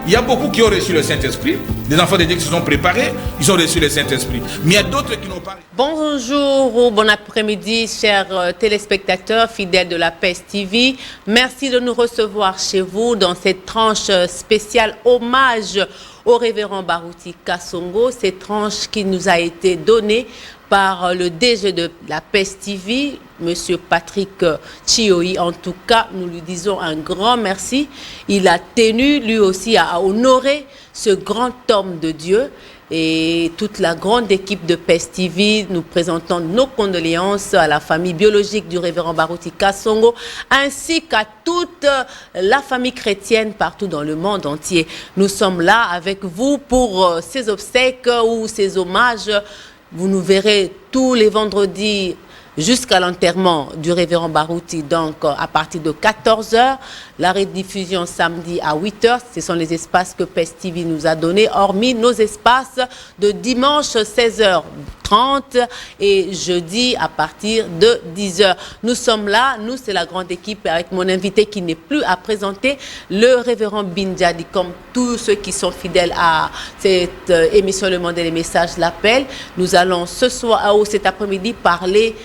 Il y a beaucoup qui ont reçu le Saint-Esprit. Des enfants de Dieu qui se sont préparés, ils ont reçu le Saint-Esprit. Mais il y a d'autres qui n'ont pas. Bonjour ou bon après-midi, chers téléspectateurs fidèles de la PES TV. Merci de nous recevoir chez vous dans cette tranche spéciale hommage au révérend Barouti Kasongo. Cette tranche qui nous a été donnée par le DG de la PES TV, M. Patrick Chioyi. En tout cas, nous lui disons un grand merci. Il a tenu lui aussi à honorer ce grand homme de Dieu. Et toute la grande équipe de PES TV, nous présentons nos condoléances à la famille biologique du révérend Barouti Kasongo, ainsi qu'à toute la famille chrétienne partout dans le monde entier. Nous sommes là avec vous pour ces obsèques ou ces hommages. Vous nous verrez tous les vendredis jusqu'à l'enterrement du révérend Barouti, donc à partir de 14 h. La rediffusion samedi à 8 h. Ce sont les espaces que PES TV nous a donnés, hormis nos espaces de dimanche 16h30 et jeudi à partir de 10 h. Nous sommes là, nous c'est la grande équipe avec mon invité qui n'est plus à présenter, le révérend Binjadi, comme tous ceux qui sont fidèles à cette émission Le Monde et les Messages l'appellent. Nous allons ce soir ou cet après-midi parler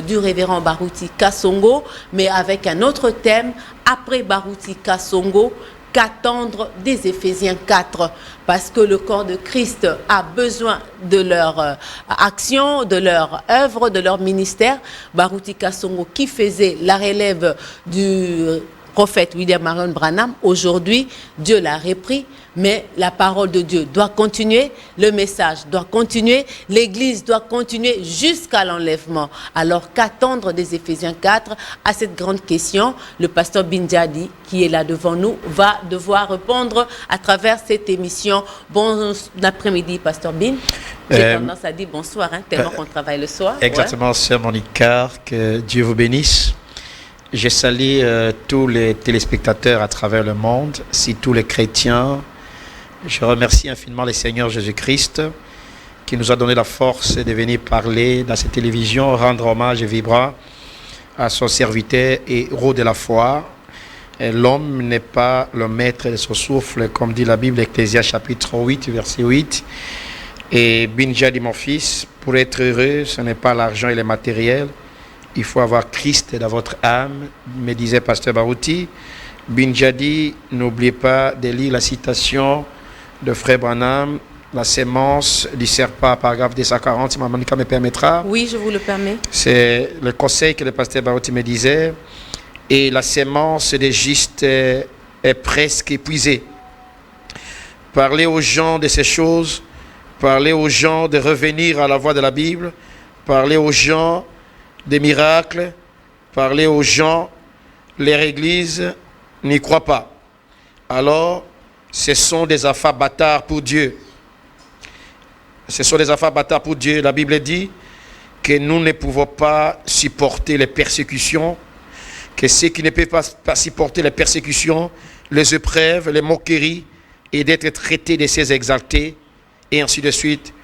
du révérend Barouti Kasongo, mais avec un autre thème. Après Barouti Kasongo, qu'attendre des Éphésiens 4? Parce que le corps de Christ a besoin de leur action, de leur œuvre, de leur ministère. Barouti Kasongo, qui faisait la relève du prophète William Marion Branham, aujourd'hui, Dieu l'a repris, mais la parole de Dieu doit continuer, le message doit continuer, l'Église doit continuer jusqu'à l'enlèvement. Alors qu'attendre des Éphésiens 4? À cette grande question, le pasteur Binjadi, qui est là devant nous, va devoir répondre à travers cette émission. Bon après-midi, pasteur Bin. J'ai tendance à dire bonsoir, tellement qu'on travaille le soir. Exactement, sœur Monica, que Dieu vous bénisse. Je salue tous les téléspectateurs à travers le monde, si tous les chrétiens. Je remercie infiniment le Seigneur Jésus-Christ qui nous a donné la force de venir parler dans cette télévision, rendre hommage et vibrant à son serviteur et héros de la foi. L'homme n'est pas le maître de son souffle, comme dit la Bible, Ecclésias chapitre 8, verset 8. Et Binjadi, mon fils, pour être heureux, ce n'est pas l'argent et le matériel. Il faut avoir Christ dans votre âme, me disait Pasteur Barouti. Binjadi, n'oubliez pas de lire la citation de Frère Branham, la sémence du serpent, paragraphe 240, si Maman me permettra. Oui, je vous le permets. C'est le conseil que le Pasteur Barouti me disait. Et la sémence des justes est presque épuisée. Parlez aux gens de ces choses, parlez aux gens de revenir à la voie de la Bible, parlez aux gens des miracles, parler aux gens, leur église n'y croit pas. Alors, ce sont des affaires bâtards pour Dieu. Ce sont des affaires bâtards pour Dieu. La Bible dit que nous ne pouvons pas supporter les persécutions, que ceux qui ne peuvent pas supporter les persécutions, les épreuves, les moqueries, et d'être traités de ces exaltés, et ainsi de suite,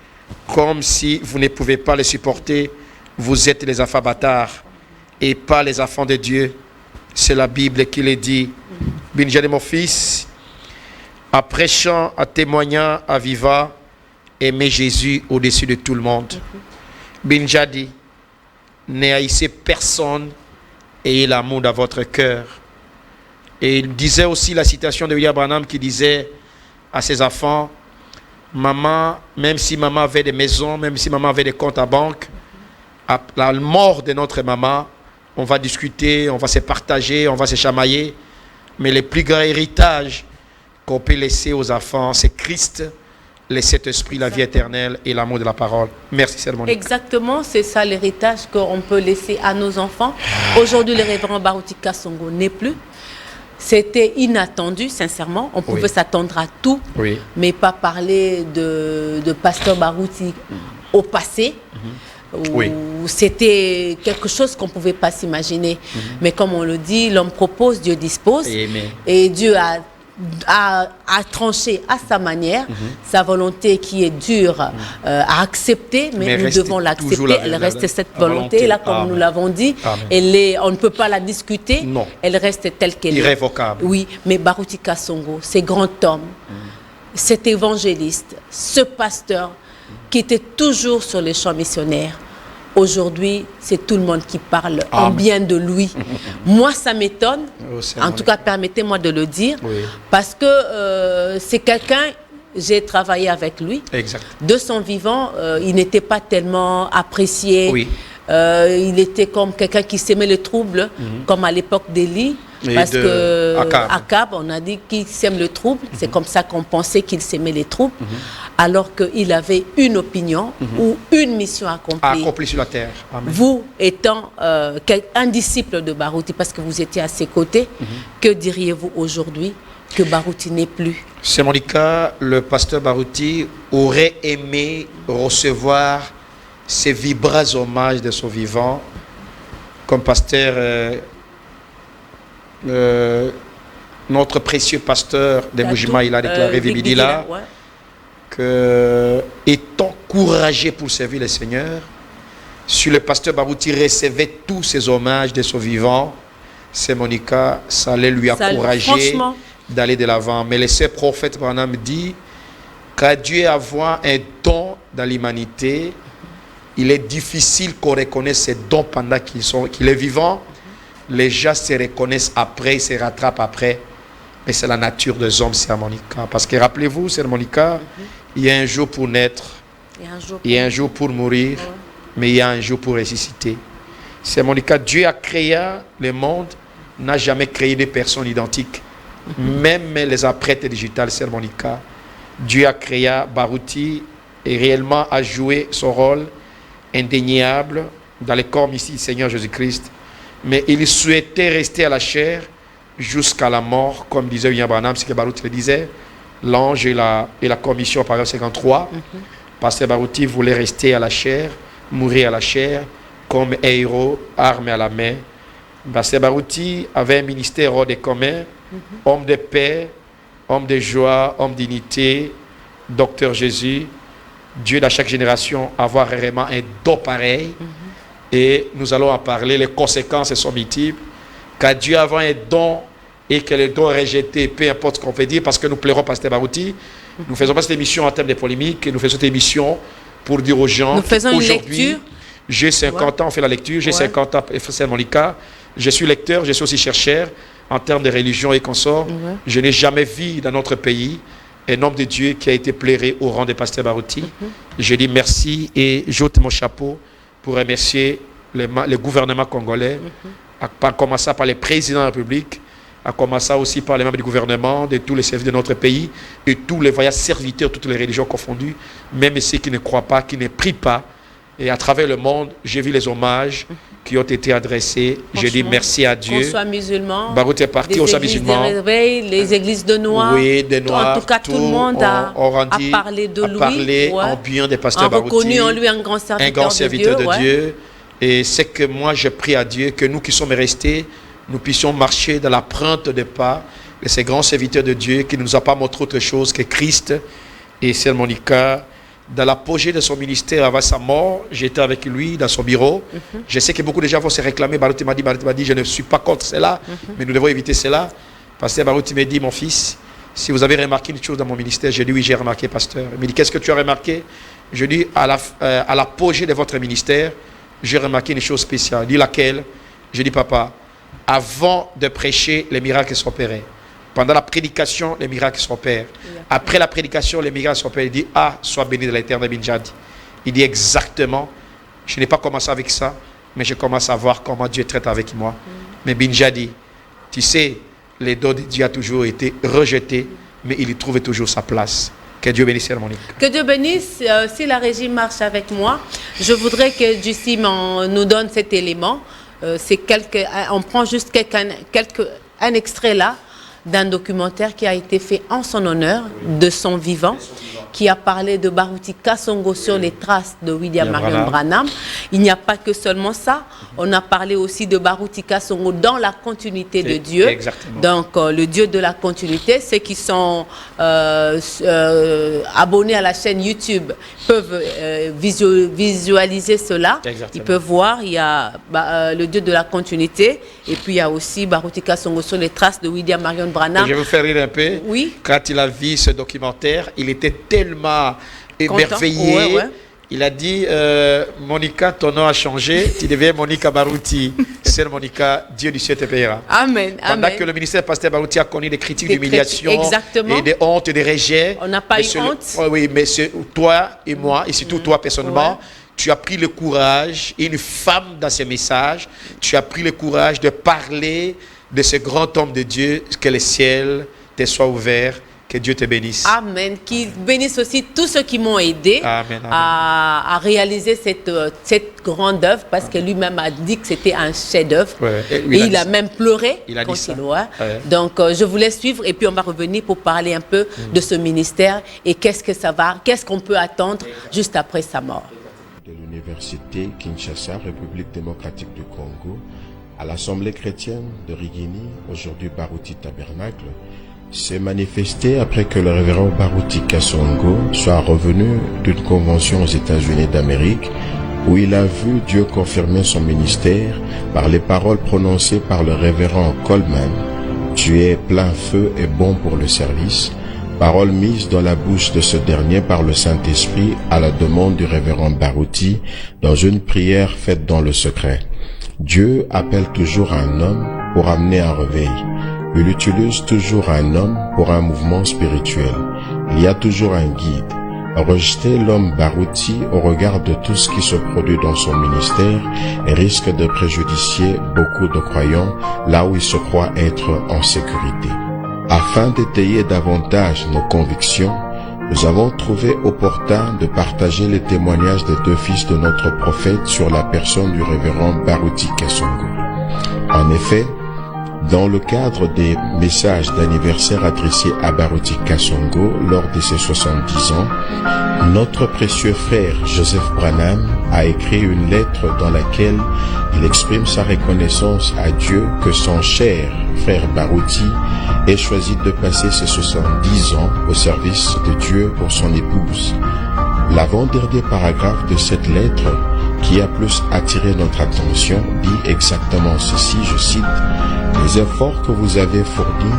comme si vous ne pouvez pas les supporter. Vous êtes les enfants bâtards et pas les enfants de Dieu. C'est la Bible qui le dit. Binjadi, mon fils, en prêchant, en témoignant, en vivant, aimez Jésus au-dessus de tout le monde. Binjadi, ne haïssez personne, ayez l'amour dans votre cœur. Et il disait aussi la citation de William Branham qui disait à ses enfants, maman, même si maman avait des maisons, même si maman avait des comptes à banque, à la mort de notre maman, on va discuter, on va se partager, on va se chamailler. Mais le plus grand héritage qu'on peut laisser aux enfants, c'est Christ, le Saint-Esprit, la vie éternelle et l'amour de la parole. Merci, Sœur Monica. Exactement, c'est ça l'héritage qu'on peut laisser à nos enfants. Aujourd'hui, le révérend Barouti Kasongo n'est plus. C'était inattendu, sincèrement. On pouvait s'attendre à tout, mais pas parler de pasteur Barouti au passé. C'était quelque chose qu'on ne pouvait pas s'imaginer. Mais comme on le dit, l'homme propose, Dieu dispose. Et Dieu a tranché à sa manière sa volonté qui est dure à accepter, mais nous devons l'accepter. Elle reste cette volonté-là, comme nous l'avons dit. On ne peut pas la discuter. Non. Elle reste telle qu'elle est. Irrévocable. Oui, mais Barouti Kasongo, ces grands hommes, cet évangéliste, ce pasteur qui était toujours sur les champs missionnaires. Aujourd'hui, c'est tout le monde qui parle en bien de lui. Moi, ça m'étonne. En tout cas, permettez-moi de le dire. Oui. Parce que c'est quelqu'un, j'ai travaillé avec lui. Exact. De son vivant, il n'était pas tellement apprécié. Oui. Il était comme quelqu'un qui s'aimait le trouble, comme à l'époque d'Élie. Parce que Akab, on a dit qu'il s'aime le trouble. C'est comme ça qu'on pensait qu'il s'aimait les troubles. Alors qu'il avait une opinion ou une mission accomplie sur la terre. Amen. Vous étant un disciple de Barouti, parce que vous étiez à ses côtés, que diriez-vous aujourd'hui que Barouti n'est plus? C'est Monica, le pasteur Barouti aurait aimé recevoir ces vibrants hommages de son vivant comme pasteur. Notre précieux pasteur de Moujima, il a déclaré Vibidila que, étant courageux pour servir le Seigneur, si le pasteur Barouti recevait tous ces hommages de son vivant, c'est Monica, ça allait lui encourager d'aller de l'avant. Mais le saint prophète Branham dit qu'à Dieu avoir un don dans l'humanité, il est difficile qu'on reconnaisse ces dons pendant qu'il est vivant. Les gens se reconnaissent après, ils se rattrapent après. Mais c'est la nature des hommes, c'est Monica. Parce que rappelez-vous, c'est Monica, il y a un jour pour naître, il y a un jour pour mourir, mais il y a un jour pour ressusciter. C'est Monica, Dieu a créé le monde, n'a jamais créé des personnes identiques. Même les apprêtres digitales, c'est Monica. Dieu a créé Barouti et réellement a joué son rôle indéniable dans le corps mystique du Seigneur Jésus-Christ. Mais il souhaitait rester à la chair jusqu'à la mort, comme disait William Branham, ce que Barouti le disait, l'ange et la commission, paragraphe 53. Pasteur Barouti voulait rester à la chair, mourir à la chair, comme héros, armé à la main. Pasteur Barouti avait un ministère hors des communs, homme de paix, homme de joie, homme d'unité, docteur Jésus. Dieu dans chaque génération avoir vraiment un don pareil. Et nous allons en parler, les conséquences sont multiples. Qu'à Dieu avoir un don et que le don est rejeté, peu importe ce qu'on peut dire, parce que nous plairons Pasteur Barouti. Nous ne faisons pas cette émission en termes de polémique, nous faisons cette émission pour dire aux gens qu'aujourd'hui, j'ai 50 ans, on fait la lecture, j'ai 50 ans, c'est mon cas. Je suis lecteur, je suis aussi chercheur en termes de religion et consorts. Je n'ai jamais vu dans notre pays un homme de Dieu qui a été plairé au rang de Pasteur Barouti. Je dis merci et j'ôte mon chapeau pour remercier le gouvernement congolais, à commencer par les présidents de la République, à commencer aussi par les membres du gouvernement, de tous les services de notre pays, et tous les voyages serviteurs, toutes les religions confondues, même ceux qui ne croient pas, qui ne prient pas. Et à travers le monde, j'ai vu les hommages qui ont été adressés. Je dis merci à Dieu. Qu'on soit musulman, Barouti est parti, on soit musulman. Les églises de Noirs. Oui, des Noirs. En tout cas, tout le monde a parlé de lui. Parlé en bien des pasteurs Barouti. Reconnu en lui un grand serviteur de Dieu. Et c'est que moi, je prie à Dieu que nous qui sommes restés, nous puissions marcher dans l'empreinte des pas de ces grands serviteurs de Dieu qui ne nous a pas montré autre chose que Christ. Et c'est Monica. Dans l'apogée de son ministère avant sa mort, j'étais avec lui dans son bureau. Je sais que beaucoup de gens vont se réclamer. Barouti m'a dit, je ne suis pas contre cela, mais nous devons éviter cela. Pasteur Barouti m'a dit, mon fils, si vous avez remarqué une chose dans mon ministère, j'ai dit, oui, j'ai remarqué, pasteur. Il m'a dit, qu'est-ce que tu as remarqué? Je dis, à l'apogée de votre ministère, j'ai remarqué une chose spéciale. Il dit, laquelle? Je dis, papa, avant de prêcher, les miracles s'opéraient. Pendant la prédication, les miracles s'opèrent. Après la prédication, les miracles s'opèrent. Il dit, ah, sois béni de l'Éternel, Binjadi. Il dit exactement, je n'ai pas commencé avec ça, mais je commence à voir comment Dieu traite avec moi. Mais Binjadi, tu sais, les dons de Dieu ont toujours été rejetés, mais il y trouve toujours sa place. Que Dieu bénisse, Monique. Que Dieu bénisse. Si la régie marche avec moi, je voudrais que Jussim nous donne cet élément. On prend juste un extrait là d'un documentaire qui a été fait en son honneur, de son vivant. qui a parlé de Baruti Kasongo sur les traces de William Marion Branham. Il n'y a pas que seulement ça. On a parlé aussi de Baruti Kasongo dans la continuité de Dieu. Exactement. Donc, le Dieu de la continuité, ceux qui sont abonnés à la chaîne YouTube peuvent visualiser cela. Exactement. Ils peuvent voir, il y a le Dieu de la continuité et puis il y a aussi Baruti Kasongo sur les traces de William Marion Branham. Je vais vous faire rire un peu. Oui. Quand il a vu ce documentaire, il était tellement émerveillé. Ouais, ouais. Il a dit, Monica, ton nom a changé, tu deviens Monica Baruti. Sœur Monica, Dieu du ciel te payera. Amen. Pendant Amen. que le ministère Pasteur Baruti a connu des critiques, Des d'humiliation, exactement. et des hontes, et des rejets. On n'a pas eu honte. Oui, mais toi et moi, et surtout toi personnellement, Ouais. tu as pris le courage, une femme dans ces messages, tu as pris le courage de parler de ce grand homme de Dieu, que le ciel te soit ouvert, que Dieu te bénisse. Amen. Qu'il bénisse aussi tous ceux qui m'ont aidé Amen, amen. à réaliser cette grande œuvre parce que lui-même a dit que c'était un chef-d'œuvre. Ouais. Et Oui, il a même pleuré Il a quand dit ça. il ouais. Ouais. Donc, je vous laisse suivre et puis on va revenir pour parler un peu de ce ministère et qu'est-ce qu'on peut attendre juste après sa mort. De l'université Kinshasa, République démocratique du Congo, à l'Assemblée chrétienne de Rigini, aujourd'hui Baruti Tabernacle, s'est manifesté après que le révérend Baruti Kasongo soit revenu d'une convention aux États-Unis d'Amérique où il a vu Dieu confirmer son ministère par les paroles prononcées par le révérend Coleman. Tu es plein feu et bon pour le service. Paroles mises dans la bouche de ce dernier par le Saint-Esprit à la demande du révérend Baruti dans une prière faite dans le secret. Dieu appelle toujours un homme pour amener un réveil. Il utilise toujours un homme pour un mouvement spirituel. Il y a toujours un guide. Rejeter l'homme Baruti au regard de tout ce qui se produit dans son ministère risque de préjudicier beaucoup de croyants là où ils se croient être en sécurité. Afin d'étayer davantage nos convictions, nous avons trouvé opportun de partager les témoignages des deux fils de notre prophète sur la personne du révérend Baruti Kasongo. En effet, dans le cadre des messages d'anniversaire adressés à Baruti Kasongo lors de ses 70 ans, notre précieux frère Joseph Branham a écrit une lettre dans laquelle il exprime sa reconnaissance à Dieu que son cher frère Baruti ait choisi de passer ses 70 ans au service de Dieu pour son épouse. L'avant-dernier paragraphe de cette lettre, qui a plus attiré notre attention, dit exactement ceci, je cite, « Les efforts que vous avez fournis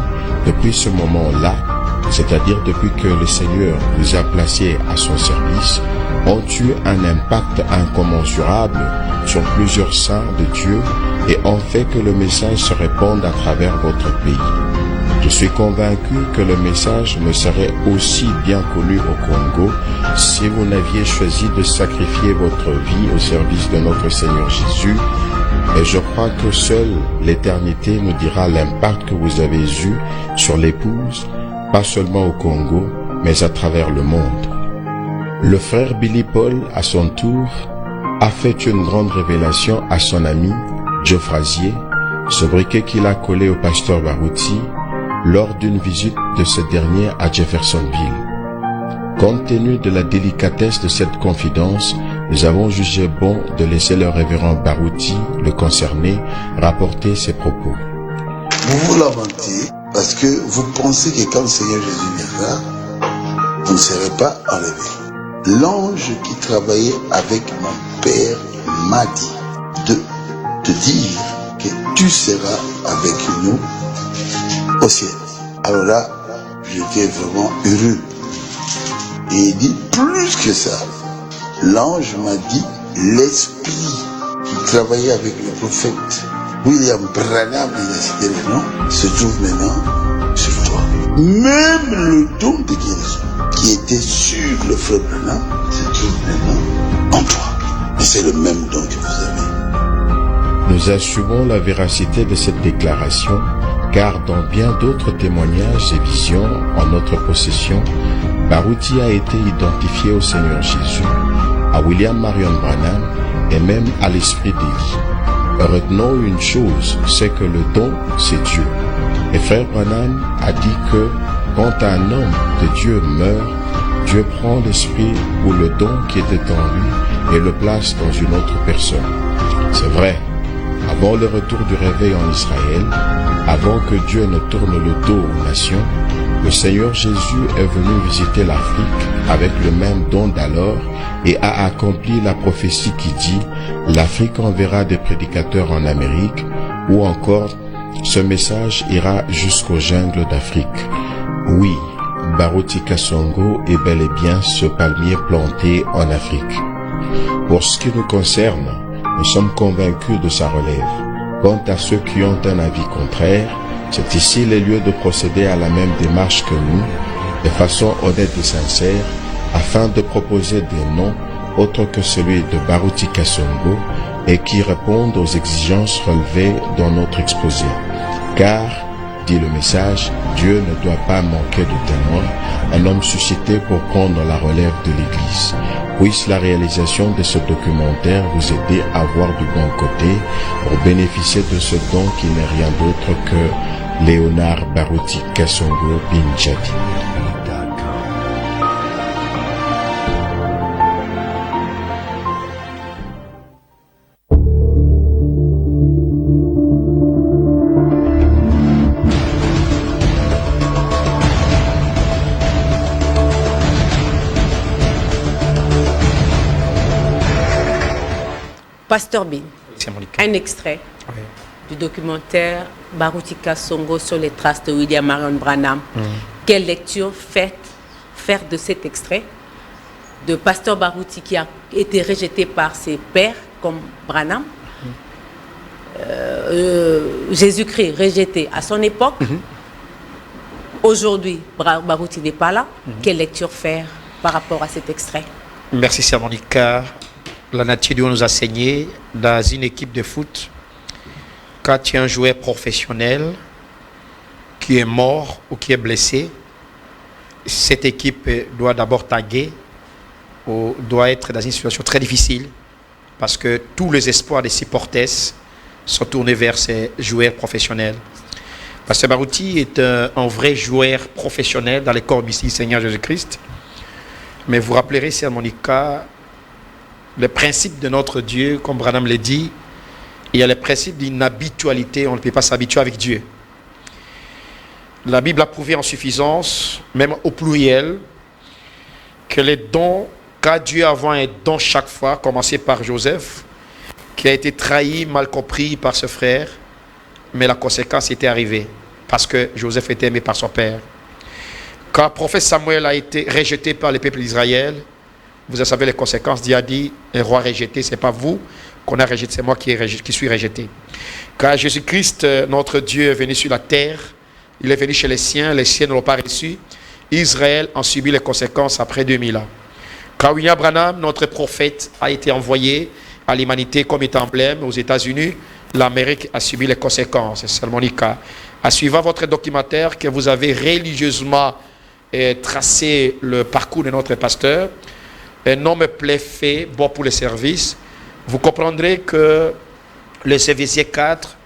depuis ce moment-là, c'est-à-dire depuis que le Seigneur vous a placé à son service, ont eu un impact incommensurable sur plusieurs saints de Dieu et ont fait que le message se répande à travers votre pays. Je suis convaincu que le message ne serait aussi bien connu au Congo si vous n'aviez choisi de sacrifier votre vie au service de notre Seigneur Jésus. Et je crois que seule l'éternité nous dira l'impact que vous avez eu sur l'épouse, pas seulement au Congo, mais à travers le monde. » Le frère Billy Paul, à son tour, a fait une grande révélation à son ami Joe Frazier, ce briquet qu'il a collé au pasteur Baruti lors d'une visite de ce dernier à Jeffersonville. Compte tenu de la délicatesse de cette confidence, nous avons jugé bon de laisser le révérend Baruti, le concerné, rapporter ses propos. Vous vous lamentez parce que vous pensez que quand le Seigneur Jésus viendra, vous ne serez pas enlevé. L'ange qui travaillait avec mon père m'a dit de te dire que tu seras avec nous au ciel. Alors là, j'étais vraiment heureux. Et il dit plus que ça. L'ange m'a dit, l'esprit qui travaillait avec le prophète William Branham, il a cité le nom, se trouve maintenant sur toi. Même le don de guérison qui était sur le frère Branham se trouve maintenant en toi. Et c'est le même don que vous avez. Nous assumons la véracité de cette déclaration, car dans bien d'autres témoignages et visions en notre possession, Baruti a été identifié au Seigneur Jésus, à William Marion Branham et même à l'esprit d'Élie. Retenons une chose, c'est que le don, c'est Dieu. Et frère Branham a dit que quand un homme de Dieu meurt, Dieu prend l'esprit ou le don qui était en lui et le place dans une autre personne. C'est vrai, avant le retour du réveil en Israël, avant que Dieu ne tourne le dos aux nations, le Seigneur Jésus est venu visiter l'Afrique avec le même don d'alors et a accompli la prophétie qui dit « L'Afrique enverra des prédicateurs en Amérique » ou encore « Ce message ira jusqu'aux jungles d'Afrique ». Oui, Baruti Kasongo est bel et bien ce palmier planté en Afrique. Pour ce qui nous concerne, nous sommes convaincus de sa relève. Quant à ceux qui ont un avis contraire, c'est ici le lieu de procéder à la même démarche que nous, de façon honnête et sincère, afin de proposer des noms autres que celui de Baruti Kasongo et qui répondent aux exigences relevées dans notre exposé. Car, dit le message, Dieu ne doit pas manquer de témoins, un homme suscité pour prendre la relève de l'Église. Puisse la réalisation de ce documentaire vous aider à voir du bon côté pour bénéficier de ce don qui n'est rien d'autre que Léonard Baruti Kasongo Binjadi. Pasteur Bin, un extrait du documentaire Baruti Kasongo sur les traces de William Marion Branham. Quelle lecture faire de cet extrait de Pasteur Baruti qui a été rejeté par ses pairs comme Branham, Jésus-Christ rejeté à son époque, aujourd'hui Baruti n'est pas là. Quelle lecture faire par rapport à cet extrait? Merci Sœur Monica. La nature Dieu nous a enseigné dans une équipe de foot, quand tu es un joueur professionnel qui est mort ou qui est blessé, cette équipe doit d'abord taguer ou doit être dans une situation très difficile parce que tous les espoirs des supporters sont tournés vers ces joueurs professionnels. Pasteur Baruti est un vrai joueur professionnel dans les corps du Seigneur Jésus-Christ. Mais vous rappellerez, Sœur Monica, le principe de notre Dieu, comme Branham l'a dit, il y a le principe d'inhabitualité, on ne peut pas s'habituer avec Dieu. La Bible a prouvé en suffisance, même au pluriel, que les dons, quand Dieu a un don chaque fois, commencé par Joseph, qui a été trahi, mal compris par ce frère, mais la conséquence était arrivée, parce que Joseph était aimé par son père. Quand le prophète Samuel a été rejeté par le peuple d'Israël, vous savez les conséquences. Dieu a dit, un roi rejeté, ce n'est pas vous qu'on a rejeté, c'est moi qui suis rejeté. Quand Jésus-Christ, notre Dieu, est venu sur la terre, il est venu chez les siens ne l'ont pas reçu. Israël en subit les conséquences après 2000 ans. Quand William Branham, notre prophète, a été envoyé à l'humanité comme étant emblème aux États-Unis, l'Amérique a subi les conséquences. C'est Monica. En suivant votre documentaire que vous avez religieusement tracé le parcours de notre pasteur, un homme plaît fait, bon pour le service, vous comprendrez que les Éphésiens 4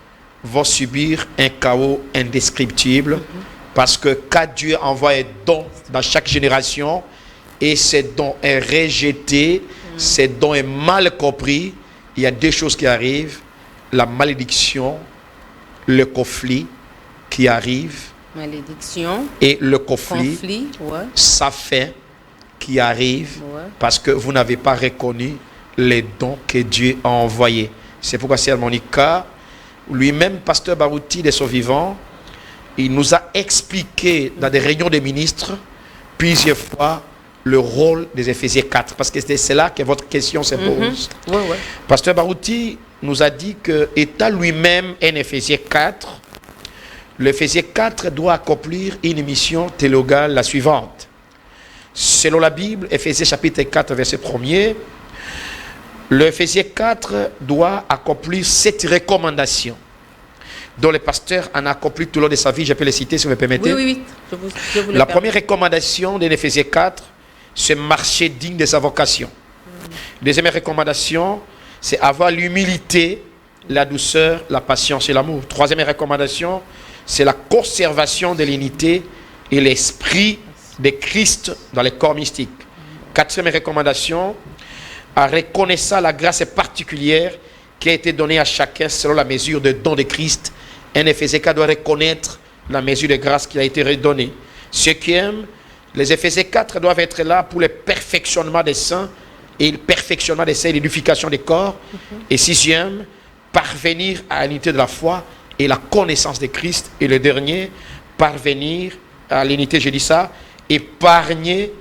vont subir un chaos indescriptible parce que quand Dieu envoie un don dans chaque génération et ce don est rejeté, ce don est mal compris, il y a deux choses qui arrivent, la malédiction, le conflit qui arrive, malédiction et le conflit ça fait qui arrive parce que vous n'avez pas reconnu les dons que Dieu a envoyés. C'est pourquoi Sœur Monica, lui-même, Pasteur Baruti de son vivant, il nous a expliqué dans des réunions des ministres plusieurs fois le rôle des Éphésiens 4, parce que c'est là que votre question se pose. Pasteur Baruti nous a dit que, étant lui-même un Éphésiens 4, l'Éphésiens 4 doit accomplir une mission théologale la suivante. Selon la Bible, Éphésiens chapitre 4, verset 1er, l'Éphésiens 4 doit accomplir 7 recommandations dont le pasteur en a accompli tout au long de sa vie. Je peux les citer si vous me permettez. Oui. Je vous la première recommandation de l'Éphésiens 4, c'est marcher digne de sa vocation. Deuxième recommandation, c'est avoir l'humilité, la douceur, la patience et l'amour. Troisième recommandation, c'est la conservation de l'unité et l'esprit de Christ dans les corps mystiques. Quatrième recommandation, en reconnaissant la grâce particulière qui a été donnée à chacun selon la mesure de don de Christ. Un Éphésiens 4 doit reconnaître la mesure de grâce qui a été redonnée. Cinquième, les Éphésiens 4 doivent être là pour le perfectionnement des saints et le perfectionnement des saints et l'édification des corps. Et sixième, parvenir à l'unité de la foi et la connaissance de Christ. Et le dernier, parvenir à l'unité, j'ai dit ça, épargner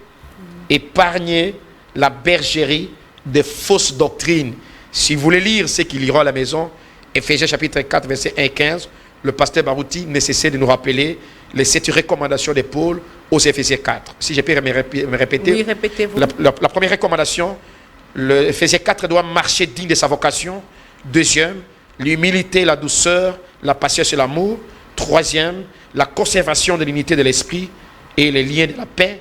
la bergerie de fausses doctrines. Si vous voulez lire ce qu'il ira à la maison, Éphésiens chapitre 4, versets 1 et 15, le pasteur Barouti ne cessait de nous rappeler les 7 recommandations de Paul aux Éphésiens 4. Si je peux me répéter, oui, répétez-vous. La première recommandation, l'Éphésiens 4 doit marcher digne de sa vocation. Deuxième, l'humilité, la douceur, la patience et l'amour. Troisième, la conservation de l'unité de l'esprit et les liens de la paix.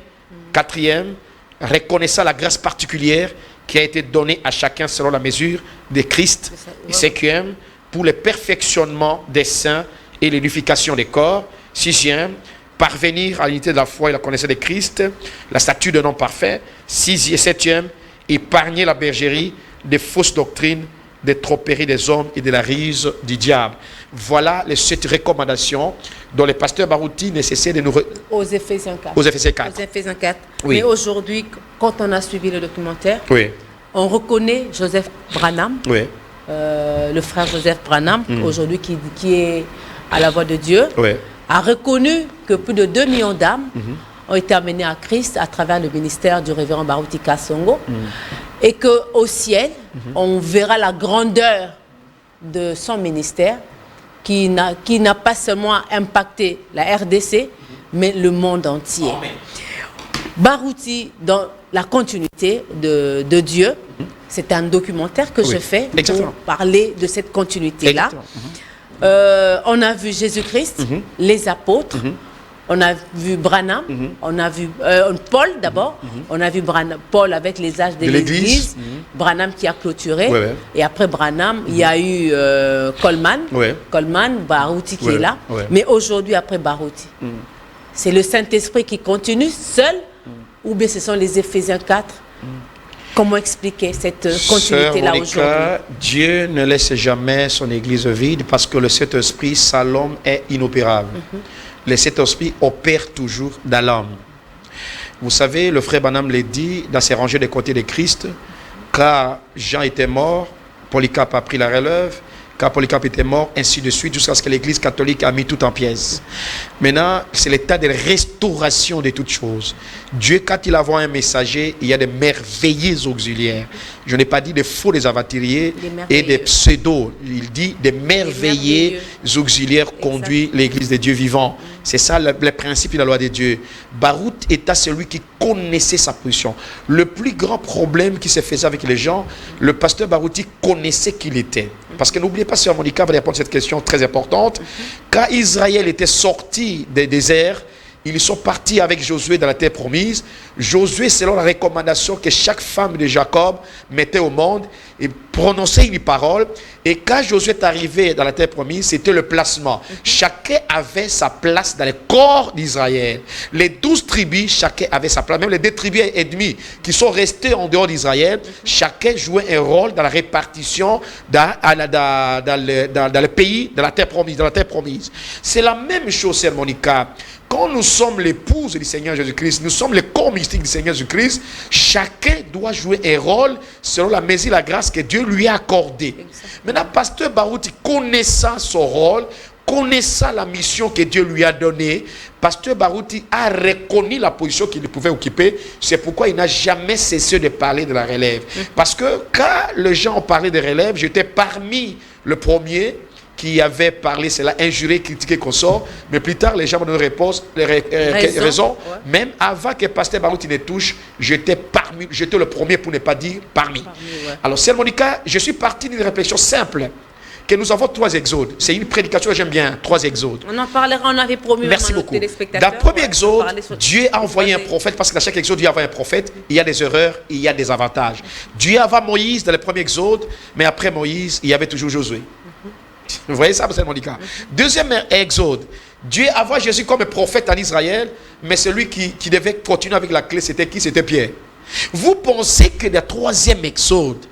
Quatrième, reconnaissant la grâce particulière qui a été donnée à chacun selon la mesure de Christ. Et cinquième, pour le perfectionnement des saints et l'édification des corps. Sixième, parvenir à l'unité de la foi et la connaissance de Christ, la statue d'un homme parfait. Septième, épargner la bergerie des fausses doctrines, des tropperies des hommes et de la ruse du diable. Voilà les 7 recommandations dont le pasteur Barouti nécessaire de nous... Aux Éphésiens 4. Aux Éphésiens 4. Aux Éphésiens 4. Oui. Mais aujourd'hui, quand on a suivi le documentaire, Oui, on reconnaît Joseph Branham, oui, le frère Joseph Branham, aujourd'hui qui est à la voix de Dieu, oui. a reconnu que plus de 2 millions d'âmes ont été amenées à Christ à travers le ministère du révérend Barouti Kasongo, et qu'au ciel, on verra la grandeur de son ministère qui n'a pas seulement impacté la RDC, mais le monde entier. Barouti, dans la continuité de Dieu, c'est un documentaire que je fais pour parler de cette continuité-là. On a vu Jésus-Christ, les apôtres, on a vu Branham, on a vu Paul d'abord, on a vu Paul avec les âges de l'Église, Branham qui a clôturé, et après Branham, il y a eu Coleman, Barouti qui est là, mais aujourd'hui après Barouti, c'est le Saint-Esprit qui continue seul, ou bien ce sont les Éphésiens 4. Comment expliquer cette continuité-là aujourd'hui? Dieu ne laisse jamais son église vide parce que le Saint-Esprit, ça, l'homme est inopérable. Le Saint-Esprit opère toujours dans l'homme. Vous savez, le frère Branham l'a dit dans ses rangées des côtés de Christ, car Jean était mort, Polycarpe a pris la relève, car Polycarpe était mort, ainsi de suite, jusqu'à ce que l'Église catholique a mis tout en pièces. Maintenant, c'est l'état de restauration de toutes choses. Dieu, quand il envoie un messager, il y a des merveilleux auxiliaires. Je n'ai pas dit des faux, des aventuriers et des pseudos. Il dit des merveilleux auxiliaires conduisent l'Église de Dieu vivant. C'est ça le principe de la loi de Dieu. Barout était celui qui connaissait sa position. Le plus grand problème qui se faisait avec les gens, le pasteur Barouti connaissait qui il était. Parce que n'oubliez pas, Sœur Monica va répondre à cette question très importante. Quand Israël était sorti des déserts, ils sont partis avec Josué dans la terre promise. Josué, selon la recommandation que chaque femme de Jacob mettait au monde, et prononçait une parole. Et quand Josué est arrivé dans la terre promise, c'était le placement. Chacun avait sa place dans le corps d'Israël. Les 12 tribus, chacun avait sa place. Même les 2 tribus ennemies qui sont restées en dehors d'Israël, chacun jouait un rôle dans la répartition dans le pays, dans la terre promise. C'est la même chose, Sœur Monica. Quand nous sommes l'épouse du Seigneur Jésus-Christ, nous sommes le corps mystique du Seigneur Jésus-Christ, chacun doit jouer un rôle selon la mesure et la grâce que Dieu lui a accordée. Maintenant, pasteur Barouti, connaissant son rôle, connaissant la mission que Dieu lui a donnée, pasteur Barouti a reconnu la position qu'il pouvait occuper. C'est pourquoi il n'a jamais cessé de parler de la relève. Parce que quand les gens ont parlé de relève, j'étais parmi le premier qui avait parlé, c'est là, injuré, critiqué, qu'on sort, mais plus tard, les gens me donnent raison. Même avant que pasteur Barouti ne touche, j'étais le premier pour ne pas dire parmi. Alors, Sœur Monica, je suis parti d'une réflexion simple, que nous avons 3 exodes. C'est une prédication que j'aime bien, 3 exodes. On en parlera, on avait promis. Merci beaucoup. Dans le premier exode, Dieu a envoyé un prophète, parce que dans chaque exode, Dieu a envoyé un prophète. Il y a des erreurs, il y a des avantages. Dieu a envoyé Moïse dans le premier exode, mais après Moïse, il y avait toujours Josué. Vous voyez ça, Sœur Monica? Deuxième exode, Dieu envoie Jésus comme prophète en Israël, mais celui qui devait continuer avec la clé, c'était qui? C'était Pierre. Vous pensez que le 3e exode,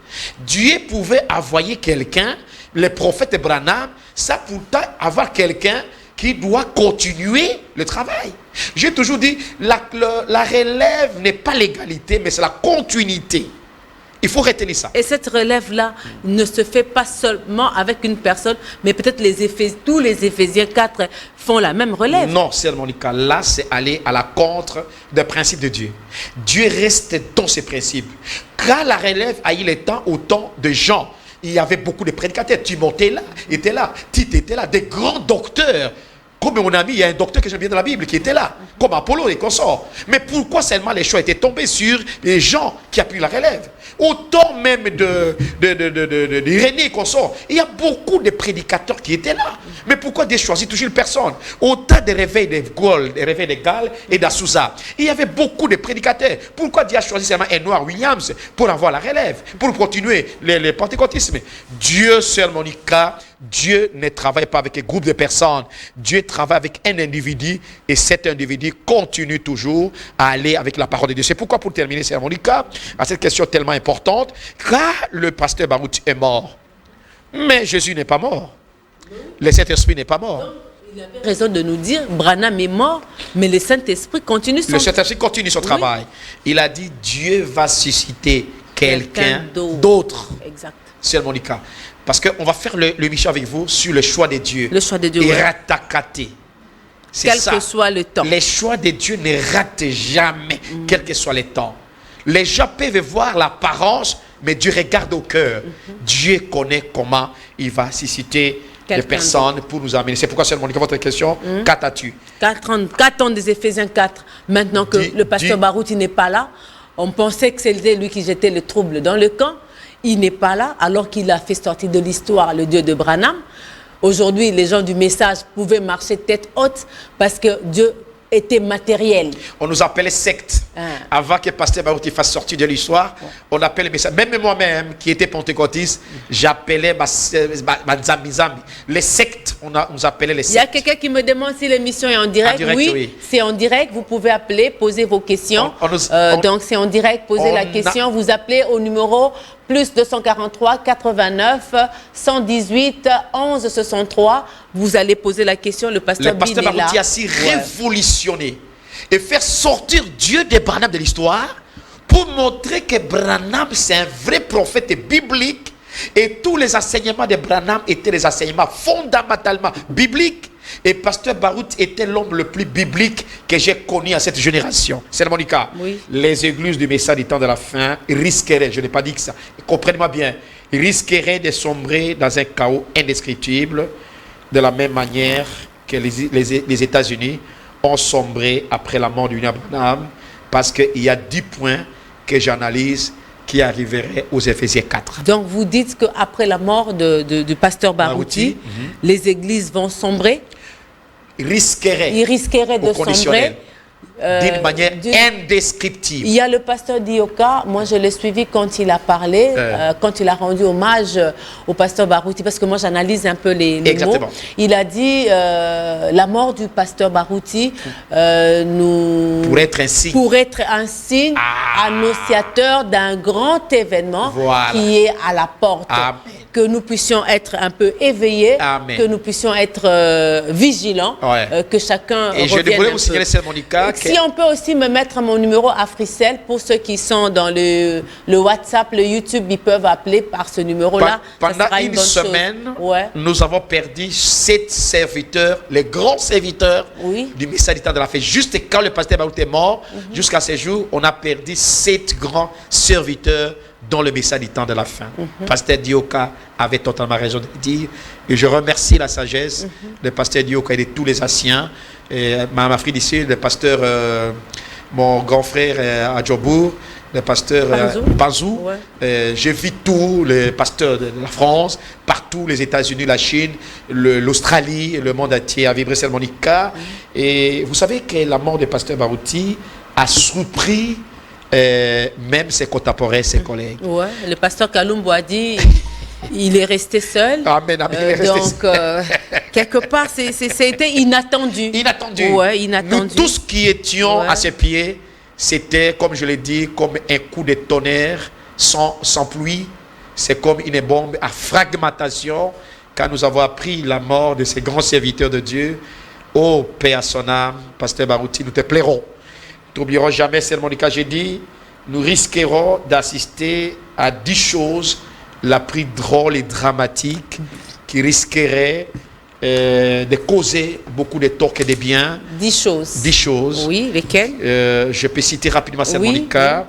Dieu pouvait envoyer quelqu'un, le prophète Branham, ça pourtant avoir quelqu'un qui doit continuer le travail. J'ai toujours dit, la relève n'est pas l'égalité, mais c'est la continuité. Il faut retenir ça. Et cette relève-là ne se fait pas seulement avec une personne, mais peut-être tous les Éphésiens 4 font la même relève. Non, c'est Monica. Là, c'est aller à la contre des principes de Dieu. Dieu reste dans ses principes. Quand la relève a eu le temps, au temps de Jean, il y avait beaucoup de prédicateurs. Timothée était là, Tite était là, des grands docteurs. Comme mon ami, il y a un docteur que j'aime bien dans la Bible qui était là, comme Apollo et consorts. Mais pourquoi seulement les choix étaient tombés sur les gens qui appuient la relève? Autant même d'Irénée et consorts. Il y a beaucoup de prédicateurs qui étaient là. Mais pourquoi Dieu choisit toujours une personne? Autant de réveils de Gaulle, des réveils de Gall et d'Assouza. Il y avait beaucoup de prédicateurs. Pourquoi Dieu a choisi seulement un noir Williams pour avoir la relève, pour continuer le pentecôtisme? Dieu seul, Monica, Dieu ne travaille pas avec un groupe de personnes. Dieu travaille avec un individu et cet individu continue toujours à aller avec la parole de Dieu. C'est pourquoi, pour terminer, c'est Monica, à cette question tellement importante, car le pasteur Barouti est mort. Mais Jésus n'est pas mort. Le Saint-Esprit n'est pas mort. Il avait raison de nous dire, Branham est mort, mais le Saint-Esprit continue son travail. Le Saint-Esprit continue son travail. Il a dit, Dieu va susciter quelqu'un d'autre. Exact. C'est Monica. Parce qu'on va faire le mission avec vous sur le choix de Dieu. Le choix de Dieu. Et ratakate. C'est quel ça. que soit le temps. Les choix de Dieu ne ratent jamais, quel que soit le temps. Les gens peuvent voir l'apparence, mais Dieu regarde au cœur. Dieu connaît comment il va susciter des personnes pour nous amener. C'est pourquoi, seulement, votre question, qu'attends-tu? 4 ans des Éphésiens 4. Maintenant que le pasteur Barouti n'est pas là, on pensait que c'était lui qui jetait le trouble dans le camp. Il n'est pas là, alors qu'il a fait sortir de l'histoire le Dieu de Branham. Aujourd'hui, les gens du message pouvaient marcher tête haute parce que Dieu était matériel. On nous appelait secte. Avant que Pasteur Barouti fasse sortir de l'histoire, on appelait message. Même moi-même, qui était pentecôtiste, j'appelais ma Zambi. Les sectes, on nous appelait les sectes. Il y a quelqu'un qui me demande si l'émission est en direct. Oui. C'est en direct. Vous pouvez appeler, poser vos questions. Donc, c'est en direct. Posez la question. Vous appelez au numéro plus 243 89 118 11 63. Vous allez poser la question. Le pasteur Barouti a si révolutionné et faire sortir Dieu de Branham de l'histoire pour montrer que Branham c'est un vrai prophète biblique et tous les enseignements de Branham étaient des enseignements fondamentalement bibliques. Et pasteur Barouti était l'homme le plus biblique que j'ai connu à cette génération. C'est Monica. Oui. Les églises du message du temps de la fin risqueraient, je n'ai pas dit que ça, comprenez-moi bien, risqueraient de sombrer dans un chaos indescriptible de la même manière que les États-Unis ont sombré après la mort de William Branham, parce qu'il y a 10 points que j'analyse qui arriveraient aux Éphésiens 4. Donc vous dites qu'après la mort du pasteur Barouti, les églises vont sombrer? Ils risqueraient de sombrer d'une manière indescriptible. Il y a le pasteur Dioka, moi je l'ai suivi quand il a parlé, quand il a rendu hommage au pasteur Barouti, parce que moi j'analyse un peu les mots. Il a dit la mort du pasteur Barouti pourrait être un signe annonciateur d'un grand événement qui est à la porte. Amen. Que nous puissions être un peu éveillés, Amen. Que nous puissions être vigilants, que chacun et je voulais vous signaler, c'est Monica. Si on peut aussi me mettre mon numéro Africell, pour ceux qui sont dans le WhatsApp, le YouTube, ils peuvent appeler par ce numéro-là. Pendant une semaine, nous avons perdu 7 serviteurs, les grands serviteurs du message du temps de la fête. Juste quand le pasteur Barouti est mort, jusqu'à ce jour, on a perdu 7 grands serviteurs dans le message du temps de la fin. Pasteur Dioka avait totalement raison de le dire. Et je remercie la sagesse de Pasteur Dioka et de tous les anciens. Ma frère d'ici, le pasteur, mon grand frère à Djobour, le pasteur Bazou. J'ai vu tous les pasteurs de la France, partout, les États-Unis, la Chine, l'Australie, le monde entier, à vibrer cette Monica. Et vous savez que la mort du pasteur Barouti a surpris même ses contemporains, ses collègues. Le pasteur Kalumbo a dit il est resté seul. Amen, amen. Il est resté seul. quelque part, c'était inattendu. Inattendu. Ouais, inattendu. Nous tous qui étions Ouais. à ses pieds, c'était, comme je l'ai dit, comme un coup de tonnerre sans pluie. C'est comme une bombe à fragmentation quand nous avons appris la mort de ces grands serviteurs de Dieu. Oh, paix à son âme, Pasteur Barouti, nous te plairons. Nous n'oublierons jamais, Sœur Monica, j'ai dit, nous risquerons d'assister à 10 choses la plus drôle et dramatique qui risqueraient de causer beaucoup de tort et de bien. 10 choses. 10 choses. Oui, lesquelles? Je peux citer rapidement Sœur Oui, Monica.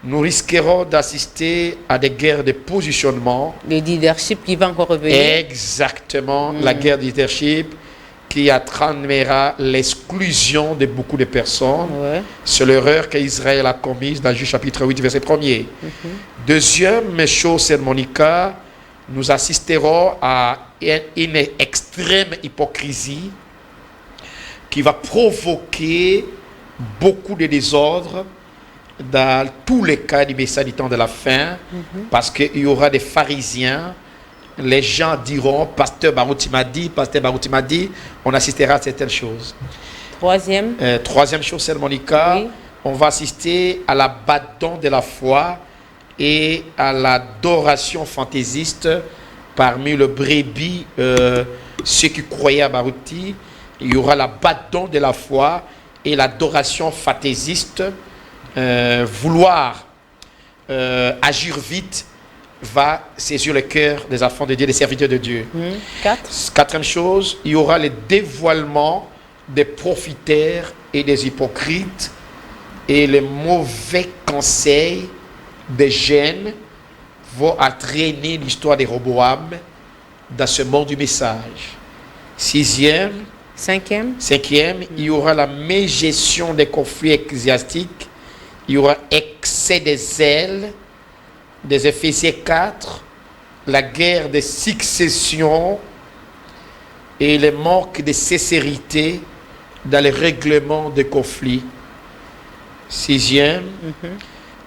Nous risquerons d'assister à des guerres de positionnement. Le leadership qui va encore revenir. Exactement, la guerre de leadership qui entraînera l'exclusion de beaucoup de personnes. Ouais. C'est l'erreur qu'Israël a commise dans Juge chapitre 8, verset 1er. Deuxième chose, Sœur Monica, nous assisterons à une extrême hypocrisie qui va provoquer beaucoup de désordre dans tous les cas du message du temps de la fin, parce qu'il y aura des pharisiens. Les gens diront, Pasteur Barouti m'a dit, on assistera à certaines choses. Troisième. Troisième chose, Sœur Monica, Oui. on va assister à l'abandon de la foi et à l'adoration fantaisiste parmi le brebis, ceux qui croyaient à Barouti. Il y aura l'abandon de la foi et l'adoration fantaisiste. Vouloir agir vite va saisir le cœur des enfants de Dieu, des serviteurs de Dieu. 4. Quatrième chose, il y aura le dévoilement des profiteurs et des hypocrites et les mauvais conseils des jeunes vont entraîner l'histoire des Roboam dans ce monde du message. Sixième, Cinquième. il y aura la mégestion des conflits ecclésiastiques, il y aura excès des zèles, des Éphésiens 4, la guerre de succession et le manque de sincérité dans les règlements de conflits. Sixième,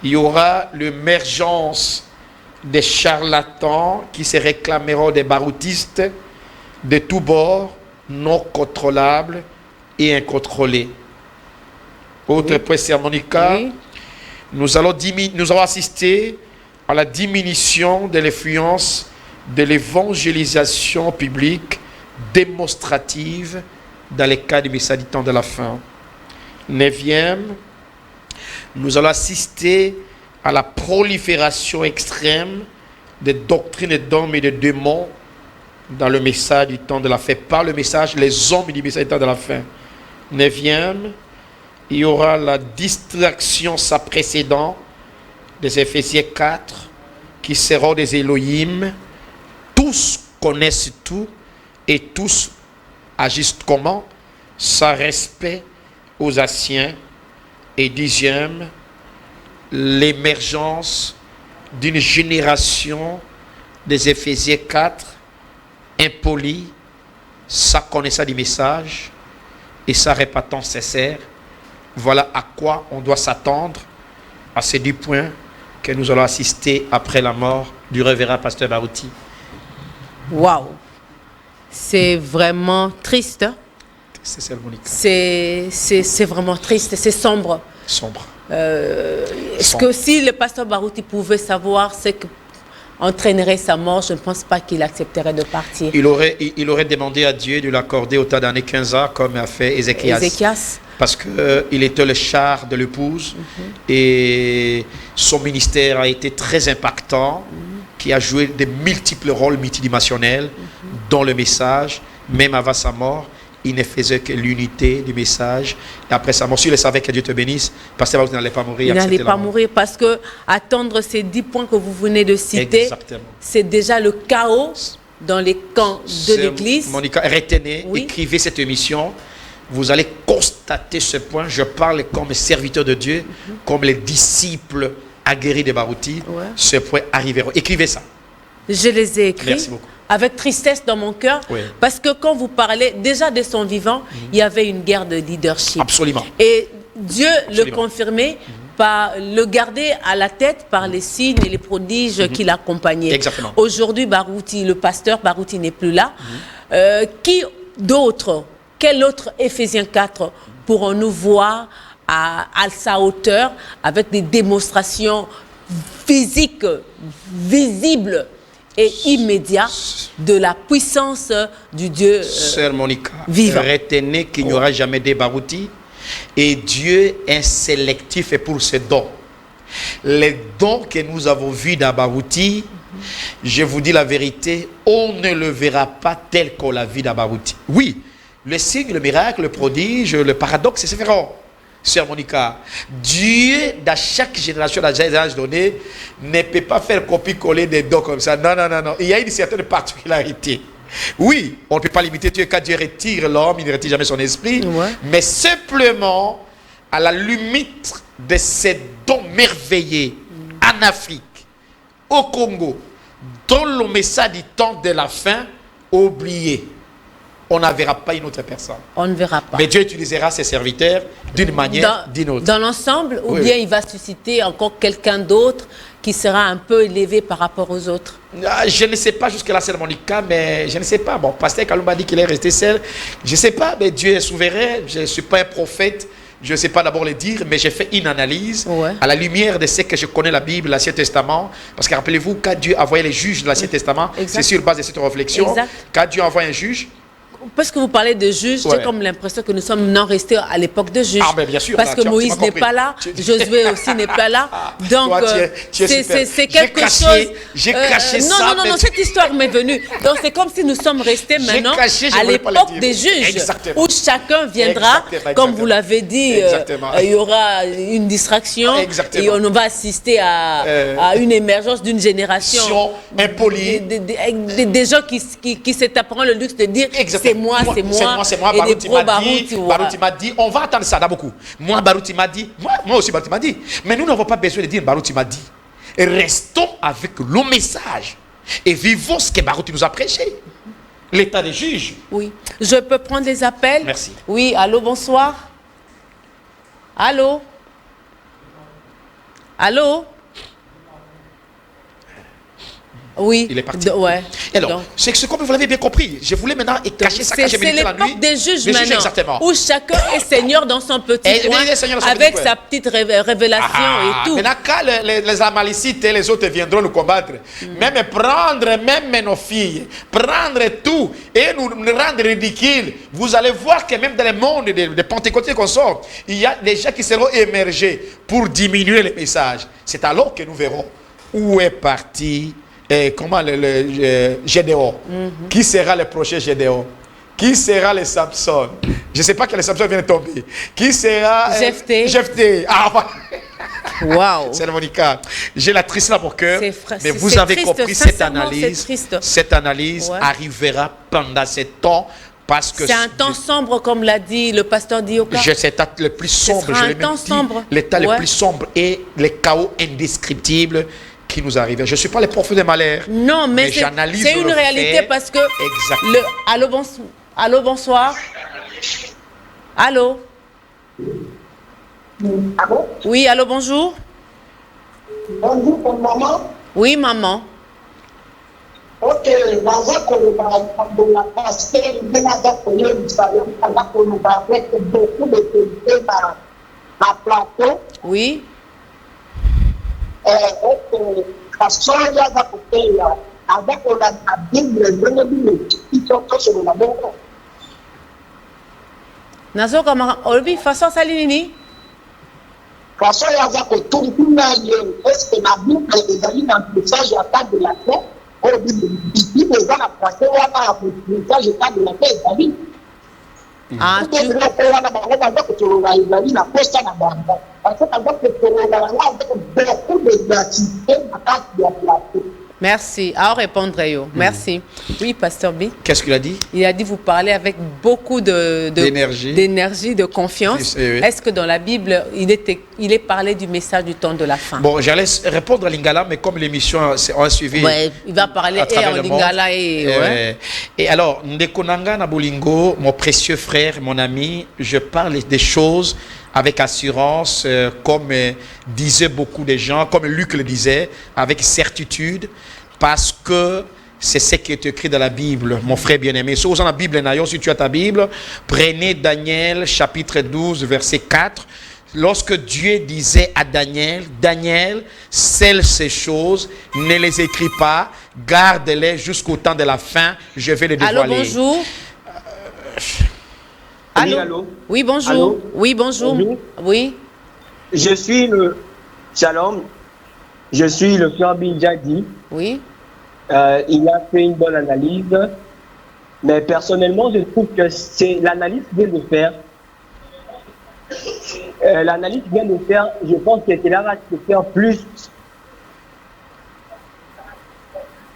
il y aura l'émergence des charlatans qui se réclameront des baroutistes de tous bords, non contrôlables et incontrôlés. Autre point, Sœur Monica, Oui. nous allons assister à la diminution de l'influence de l'évangélisation publique démonstrative dans les cas du message du temps de la fin. Neuvième, nous allons assister à la prolifération extrême des doctrines d'hommes et de démons dans le message du temps de la fin. Par le message, les hommes du message du temps de la fin. Neuvième, il y aura la distraction sans précédent des Éphésiens 4, qui seront des Elohim. Tous connaissent tout et tous agissent comment? Sans respect aux anciens. Et dixième, l'émergence d'une génération des Éphésiens 4, impolis, sans connaissance du message et sans répétance sincère. Voilà à quoi on doit s'attendre à ces 10 points que nous allons assister après la mort du révérend Pasteur Barouti. Waouh! C'est vraiment triste. C'est Sœur Monica. C'est vraiment triste, c'est sombre. Sombre. Est-ce que si le pasteur Barouti pouvait savoir ce que entraînerait sa mort, je ne pense pas qu'il accepterait de partir. Il aurait demandé à Dieu de l'accorder au temps d'année 15 ans, comme a fait Ézéchias. Parce qu'il était le char de l'épouse et son ministère a été très impactant, qui a joué de multiples rôles multidimensionnels dans le message, même avant sa mort. Il ne faisait que l'unité du message. Et après sa mort, s'il savait que Dieu te bénisse, Pasteur Barouti n'allait pas mourir. Il n'allait pas mourir parce que attendre ces 10 points que vous venez de citer, c'est déjà le chaos dans les camps de l'Église. Monica, retenez, Oui. écrivez cette émission. Vous allez constater ce point. Je parle comme serviteur de Dieu, comme les disciples aguerris de Barouti. Ouais. Ce point arrivera. Écrivez ça. Je les ai écrits. Merci beaucoup. Avec tristesse dans mon cœur, Oui. parce que quand vous parlez déjà de son vivant, il y avait une guerre de leadership. Absolument. Et Dieu Absolument. le confirmait le garder à la tête par les signes et les prodiges qui l'accompagnaient. Exactement. Aujourd'hui, Barouti, le pasteur Barouti n'est plus là. Qui d'autre, quel autre Éphésiens 4 pourrons-nous voir à sa hauteur avec des démonstrations physiques, visibles et immédiates de la puissance du Dieu Sœur Monica, vivant. retenez qu'il n'y aura jamais de Barouti et Dieu est sélectif et pour ses dons. Les dons que nous avons vus dans Barouti, je vous dis la vérité, on ne le verra pas tel qu'on l'a vu dans Barouti. Oui, le signe, le miracle, le prodige, le paradoxe, c'est différent. Sœur Monica, Dieu, dans chaque génération, dans chaque âge donné, ne peut pas faire copie-coller des dons comme ça. Non, non, non, non. Il y a une certaine particularité. Oui, on ne peut pas limiter Dieu. Quand Dieu retire l'homme, il ne retire jamais son esprit. Ouais. Mais simplement, à la limite de ces dons merveilleux en Afrique, au Congo, dans le message du temps de la fin, oublié. On ne verra pas une autre personne. On ne verra pas. Mais Dieu utilisera ses serviteurs d'une manière ou d'une autre. Dans l'ensemble, ou Oui, bien oui. il va susciter encore quelqu'un d'autre qui sera un peu élevé par rapport aux autres. Je ne sais pas jusque-là, c'est Monica, mais je ne sais pas. Bon, Pasteur Kalumba dit qu'il est resté seul. Je ne sais pas, mais Dieu est souverain. Je ne suis pas un prophète. Je ne sais pas d'abord le dire, mais j'ai fait une analyse Ouais. à la lumière de ce que je connais, la Bible, l'Ancien Testament. Parce que rappelez-vous, quand Dieu a envoyé les juges de l'Ancien Testament, Exact. c'est sur base de cette réflexion. Exact. Quand Dieu envoie un juge, Parce que vous parlez de juges, Ouais. j'ai comme l'impression que nous sommes maintenant restés à l'époque de juges. Ah, ben bien sûr, Parce là, que tu as Moïse n'est compris. pas là, Josué aussi n'est pas là. Donc, toi, tu es super. c'est quelque J'ai chose. j'ai caché non, ça, non, mais non, tu- cette histoire m'est venue. Donc, c'est comme si nous sommes restés maintenant caché, je à voulais pas le l'époque dire. des juges, Exactement. où chacun viendra, Exactement, comme vous l'avez dit, Exactement. il y aura une distraction Exactement. et on va assister à une émergence d'une génération. impolie. Des gens qui se taperont le luxe de dire c'est moi, c'est moi. C'est moi. Et des Barouti pro m'a dit, Barouti, voilà. Barouti m'a dit, on va attendre ça dans beaucoup. Moi, Barouti m'a dit, moi aussi, Barouti m'a dit. Mais nous n'avons pas besoin de dire Barouti m'a dit. Et restons avec le message et vivons ce que Barouti nous a prêché. L'état des juges. Oui. Je peux prendre les appels? Merci. Oui, allô, bonsoir. Allô? Allô? Oui. Il est parti. Ouais. Alors, Donc, c'est ce comme vous l'avez bien compris. Je voulais maintenant cacher ça quand j'ai c'est médité la nuit. l'époque des juges Les maintenant, exactement. où chacun est seigneur dans son petit Et coin, il est seigneur dans son avec petit sa coin. petite révélation et tout. Maintenant, quand les Amalicites et les autres viendront nous combattre, même prendre même nos filles, prendre tout et nous rendre ridicules, vous allez voir que même dans le monde des pentecôtiens qu'on sort, il y a des gens qui seront émergés pour diminuer le message. C'est alors que nous verrons où est parti comment le Gédéon. Qui sera le prochain Gédéon? Qui sera le Samson? Je ne sais pas quel Samson vient de tomber. Qui sera Jephthé. Ah, Waouh. c'est Monica. J'ai la tristesse dans mon cœur. Mais vous c'est avez triste, compris cette sincèrement, analyse. c'est triste. Cette analyse Ouais. arrivera pendant ce temps parce que C'est un temps sombre, comme l'a dit le pasteur Dioka. c'est l'état le plus sombre. sera Je un l'ai temps même dit, sombre. l'état Ouais. le plus sombre et le chaos indescriptible qui nous arrive. Je ne suis pas le prophète de malheur. Non, mais j'analyse c'est une le réalité fait. parce que... Exactement. Allô, bonsoir. Allô? Allô? Oui, allô, bonjour. Bonjour, maman. Oui, maman. Ok, dans un de la pasteur, de la vous savez, on nous va avec beaucoup de qualité par plateau. Oui. Pasteur, il y a à côté, avec la Bible, le Bible, qui sont tous sur la bonne. Nazo kama olbi façon salinini. Pasteur, il y a à côté, tout le monde, est-ce que la Bible est dans le message à table de la paix? Oh, Bible est dans la pasteur, il y a le message à table de la paix, David. Ah, tu... Merci. À répondre, yo. Merci. Oui, pasteur B. Qu'est-ce qu'il a dit? Il a dit vous parlez avec beaucoup d'énergie, de confiance. Oui. Est-ce que dans la Bible, il est parlé du message du temps de la fin? Bon, j'allais répondre à Lingala, mais comme l'émission a suivi... Ouais, il va parler en Lingala et... Ouais. Et alors, Ndekonanga Nabolingo, mon précieux frère, mon ami, je parle des choses avec assurance, comme disaient beaucoup de gens, comme Luc le disait, avec certitude, parce que c'est ce qui est écrit dans la Bible, mon frère bien-aimé. Si vous avez la Bible, si tu as ta Bible, prenez Daniel, chapitre 12, verset 4. Lorsque Dieu disait à Daniel, Daniel, scelle ces choses, ne les écris pas, garde-les jusqu'au temps de la fin, je vais les dévoiler. Allô, bonjour. Allô? Oui, allô? Oui, bonjour. Allô? Oui, bonjour. Bonjour. Oui. Je suis le Shalom. Je suis le frère Bindjadi. Oui. Il a fait une bonne analyse. Mais personnellement, je trouve que c'est l'analyse qu'il vient de faire. L'analyse qu'il vient de faire, je pense que c'est là va se faire plus.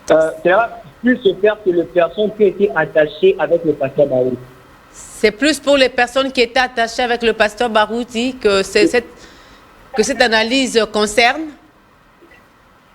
C'est là plus se faire que les personnes qui étaient attachées avec le pasteur Barouti. C'est plus pour les personnes qui étaient attachées avec le pasteur Barouti que cette analyse concerne?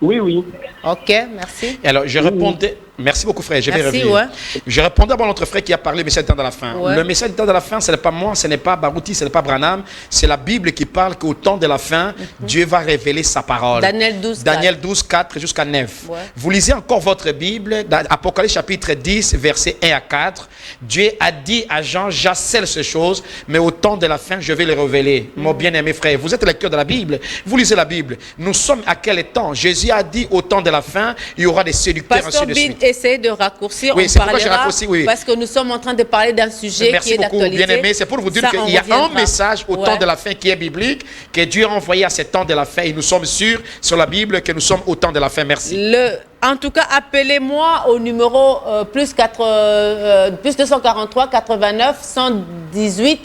Oui, oui. Ok, merci. Alors, je répondais... Merci beaucoup, frère. Je vais Merci, revenir. ouais. Je répondais à notre frère qui a parlé, message du temps de la fin. Ouais. Le message du temps de la fin, ce n'est pas moi, ce n'est pas Barouti, ce n'est pas Branham. C'est la Bible qui parle qu'au temps de la fin, Dieu va révéler sa parole. Daniel 12, 4. Daniel 12, 4 jusqu'à 9. Ouais. Vous lisez encore votre Bible, dans Apocalypse chapitre 10, versets 1 à 4. Dieu a dit à Jean, j'accèle ces choses, mais au temps de la fin, je vais les révéler. Mon bien-aimé frère, vous êtes lecteur de la Bible, vous lisez la Bible. Nous sommes à quel temps? Jésus a dit au temps de la fin, il y aura des séducteurs, Pasteur ainsi de Bin suite. essaie de raccourcir. Oui, on c'est pourquoi j'ai parlera raccourci, oui. parce que nous sommes en train de parler d'un sujet qui Merci est beaucoup, d'actualité. bien aimé. C'est pour vous dire Ça, qu'il on y a un reviendra. message au temps de la fin qui est biblique, que Dieu a envoyé à ce temps de la fin. Et nous sommes sûrs sur la Bible que nous sommes au temps de la fin. Merci. En tout cas, appelez-moi au numéro plus 243 89 118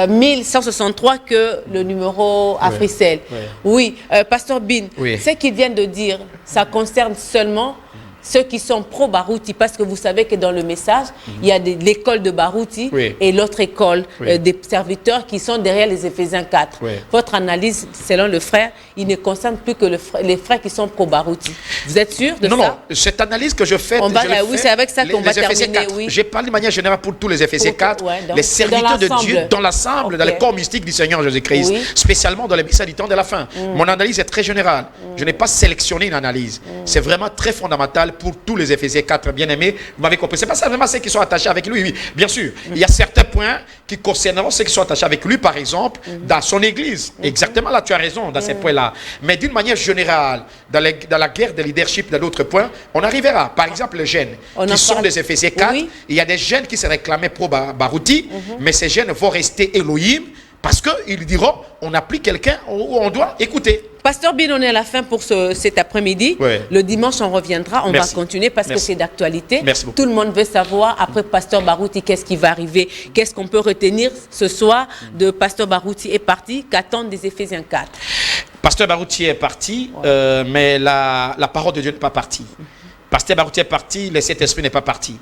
1163 que le numéro Africell. Oui, Pasteur Bin, Oui. ce qu'il vient de dire, ça concerne seulement ceux qui sont pro-Barouti, parce que vous savez que dans le message, il y a l'école de Barouti Oui. et l'autre école Oui. des serviteurs qui sont derrière les Éphésiens 4. Oui. Votre analyse, selon le frère, il ne concerne plus que les frères qui sont pro-Barouti. Vous êtes sûr de ça? Non, cette analyse que je fais, On va- je l'ai oui, fait, c'est avec ça qu'on va les Éphésiens terminer, 4. oui. J'ai parlé de manière générale pour tous les Éphésiens Pour- 4, ouais, donc, les c'est dans serviteurs de l'ensemble. Dieu dans l'ensemble, dans Ok. le corps mystique du Seigneur Jésus-Christ, Oui. spécialement dans les messages du temps de la fin. Mon analyse est très générale. Je n'ai pas sélectionné une analyse. C'est vraiment très fondamental pour tous les Éphésiens 4, bien aimés. Vous m'avez compris. C'est pas simplement ceux qui sont attachés avec lui, oui, bien sûr. Il y a certains points qui concerneront ceux qui sont attachés avec lui, par exemple, dans son église. Exactement, là, tu as raison dans ces points-là. Mais d'une manière générale, dans la guerre de leadership, dans d'autres points, on arrivera. Par exemple, les jeunes On qui en sont parle. des Éphésiens 4. Oui. Il y a des jeunes qui se réclamaient pro-Barouti, mais ces jeunes vont rester Elohim parce qu'ils diront on a pris quelqu'un où on doit écouter. Pasteur Bin, on est à la fin pour cet après-midi. Ouais. Le dimanche, on reviendra. On Merci. va continuer parce Merci. que c'est d'actualité. Merci beaucoup. Tout le monde veut savoir, après Pasteur Barouti, qu'est-ce qui va arriver? Qu'est-ce qu'on peut retenir ce soir de Pasteur Barouti est parti? Qu'attendent des Éphésiens 4? Pasteur Barouti est parti, mais la parole de Dieu n'est pas partie. Pasteur Barouti est parti, le Saint-Esprit n'est pas parti.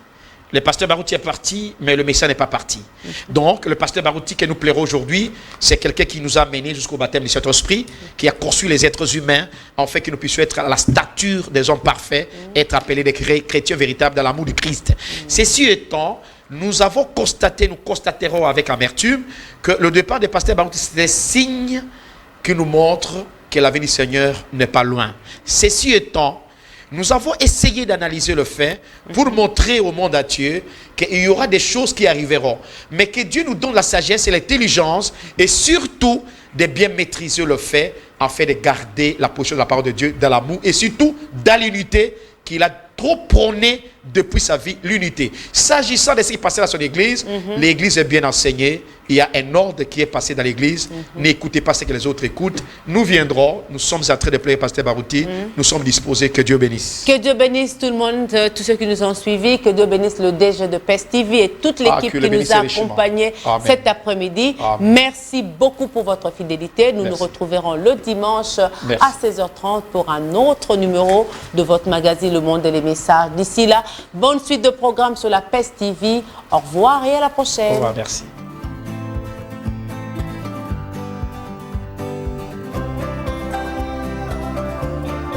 Le pasteur Barouti est parti, mais le message n'est pas parti. Donc, le pasteur Barouti qui nous plaira aujourd'hui, c'est quelqu'un qui nous a menés jusqu'au baptême du Saint-Esprit, qui a conçu les êtres humains, en fait que nous puissions être à la stature des hommes parfaits, être appelés des chrétiens véritables dans l'amour du Christ. Ceci étant, nous avons constaté, nous constaterons avec amertume, que le départ des pasteurs Barouti, c'est des signes qui nous montrent que la venue du Seigneur n'est pas loin. Ceci étant, nous avons essayé d'analyser le fait pour montrer au monde entier qu'il y aura des choses qui arriveront. Mais que Dieu nous donne la sagesse et l'intelligence et surtout de bien maîtriser le fait afin de garder la position de la parole de Dieu dans l'amour et surtout dans l'unité qu'il a trop prôné depuis sa vie, l'unité. S'agissant de ce qui passait dans son église, l'église est bien enseignée. Il y a un ordre qui est passé dans l'église. N'écoutez pas ce que les autres écoutent. Nous viendrons. Nous sommes en train de plaider Pasteur Barouti. Nous sommes disposés. Que Dieu bénisse. Que Dieu bénisse tout le monde, tous ceux qui nous ont suivis. Que Dieu bénisse le DG de PES TV et toute l'équipe que qui le nous bénisse a richement. accompagnés Amen. cet après-midi. Amen. Merci beaucoup pour votre fidélité. Nous Merci. nous retrouverons le dimanche Merci. à 16h30 pour un autre numéro de votre magazine Le Monde et les Messages. D'ici là, bonne suite de programmes sur la PES TV. Au revoir et à la prochaine. Au revoir, merci.